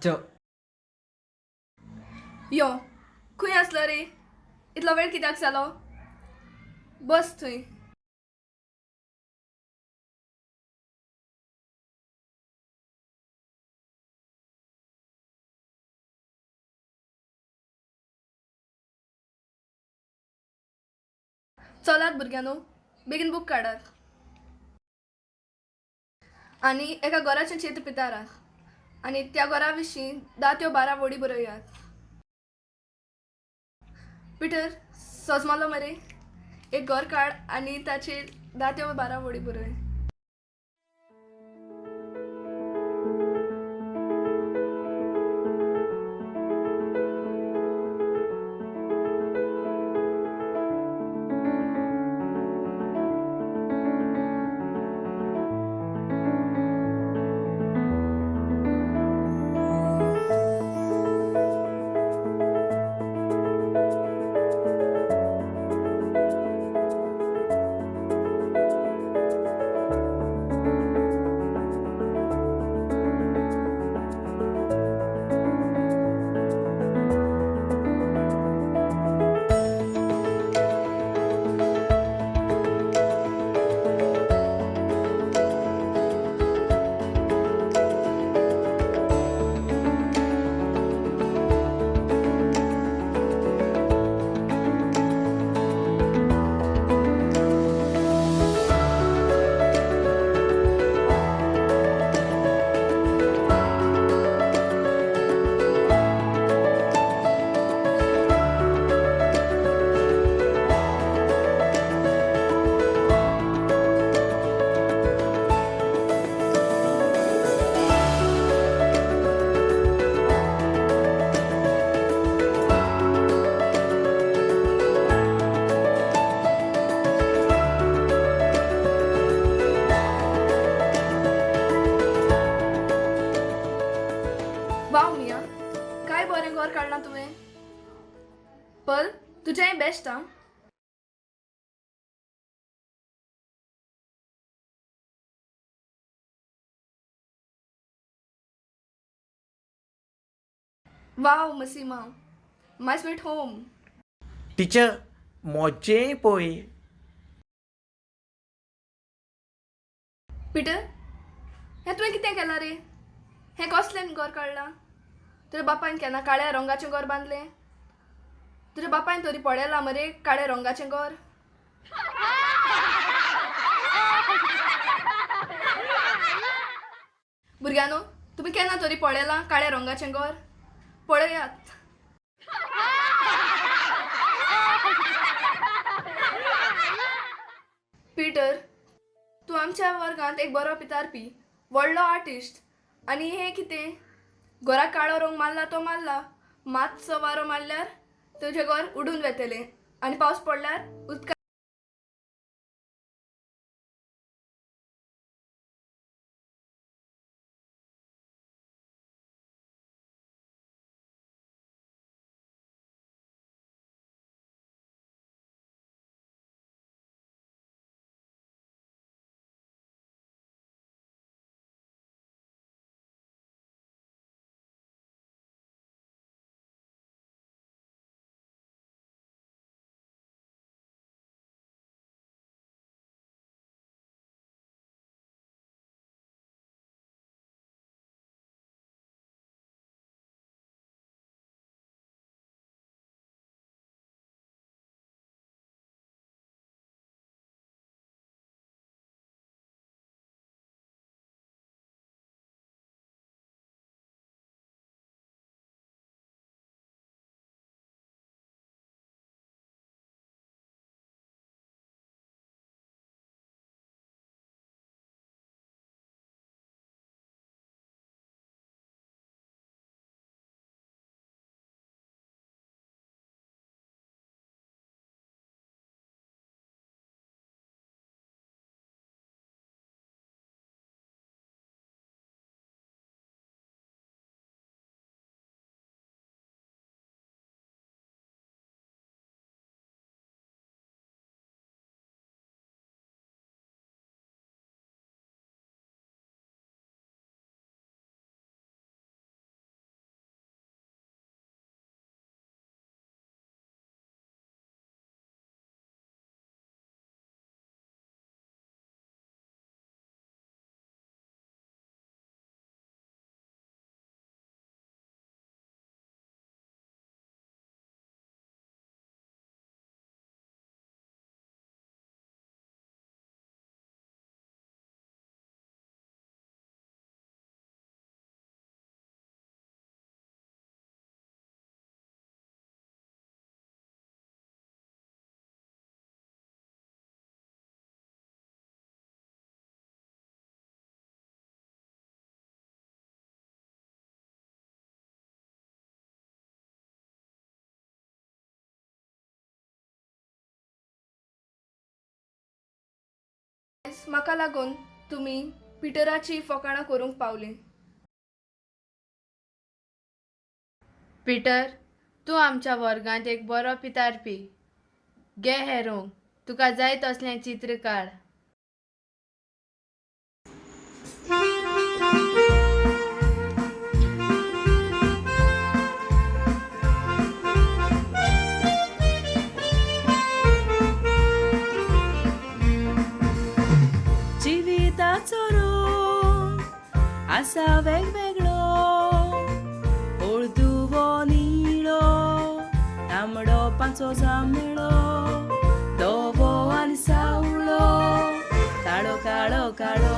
च यो खंय आसलो रे? इतलो वेळ कित्याक जालो? बस थंय. चलात भुरग्यानो, बेगीन बूक काडात. आनी एका घराचें चित्र पितारात आनी त्या घरा विशीं 10 ते 12 वडी बरयात. पिटर, सोजमालो मरे. एक घर काड आनी ताचेर 10 ते 12 वडी बरय. वाव मिया, काय बरें घर काडलां तुवें. पल, तुजेंय बेस्ट आं. वाव मसीमा, माय स्वीट होम. टिचर मोजें पळय. पिटर, हें तुवें कितें केलां रे? हें कसलें घर काडलां? तुज्या बापायन केन्ना काळ्या रंगाचें घर बांदलें? तुज्या बापायन तरी पळयलां मरे काळ्या रंगाचें घर? भुरग्यानो, तुमी केन्ना तरी पळयलां काळ्या रंगाचें घर? पळयात. पीटर, तूं आमच्या वर्गांत एक बरो पितारपी, व्हडलो आर्टिस्ट. आनी हें कितें? घराक काळो रंग मारला तो मारला, मातसो वारो मारल्यार तुजें घर उडून वेतलें आनी पावस पडल्यार उदका म्हाका लागून तुमी पिटराची फकाणां करूंक पावली. पिटर, तूं आमच्या वर्गांत एक बरो पितारपी. गे हेरोंक तुका जाय तसलें चित्र काड. जिविताचो रंग आसा वेगवेगळो, हळदुवो निळो, तांबडो पांचवो जांबळो, धवो आनी सावळो, काळो काळो काळो.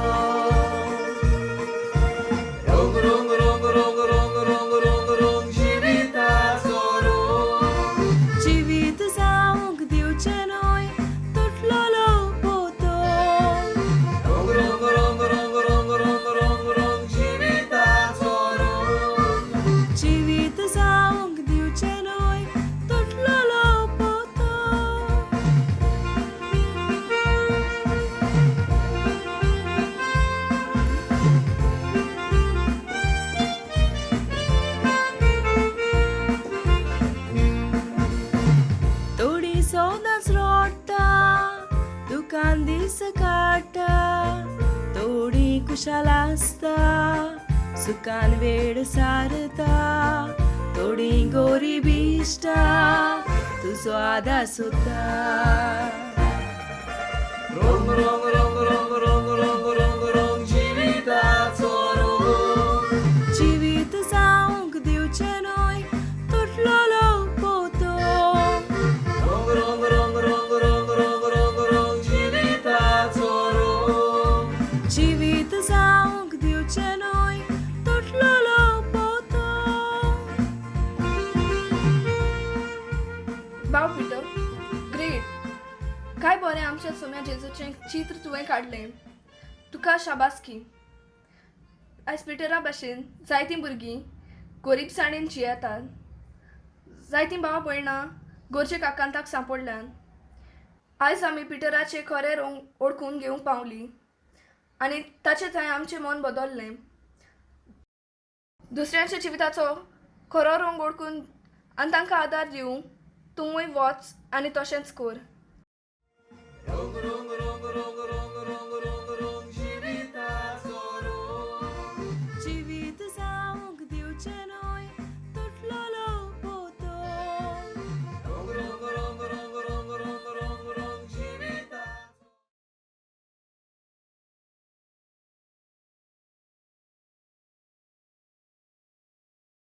रंग रंग रंग रंग रंग रंग रंग रंग जिविताचो रंग. जिवीत जावंक दिवचें न्हय तुटलोलो पोतो. रंग रंग रंग रंग रंग रंग रंग रंग जिविताचो रंग. जिवीत जावंक दिवचें न्हय तुटलोलो पोतो. थोडी सौदांच रोडटा, दुकान दीस काडटा, थोडी कुशाल आसता, सुखान वेळ सारता, थोडी गोरीबी इश्टा, तुजो आदार सोदता. रंग रंग रंग रंग रंग रंग रंग रंग जिविताचो रंग. जिवीत जावंक दिवचें न्हय तुटलोलो पोतो. रंग रंग रंग रंग रंग रंग रंग रंग जिविताचो रंग. जिवीत जावंक दिवचें न्हय तुटलोलो पोतो. वाव पिटर, ग्रेट. काय बरें आमच्या सोम्या जेजूचें चित्र तुवें काडलें. तुका शाबासकी. आयज पिटरा भाशेन जायतीं भुरगीं गरीबसाणीन जियेतात. जायतीं भाव भयणां गोरचे काकांताक सांपडल्यान. आयज आमी पिटराचें खरें रंग ओळखून घेवंक पावलीं आनी ताचे थंय आमचें मन बदललें. दुसऱ्यांच्या जिविताचो खरो रंग ओळखून आनी तांकां आदार दिवंक तूंय वच आनी तशेंच कर. रंग रंग रंग रंग रंग रंग रंग रंग जिविताचो रंग. जिवीत जावंक दिवचें न्हय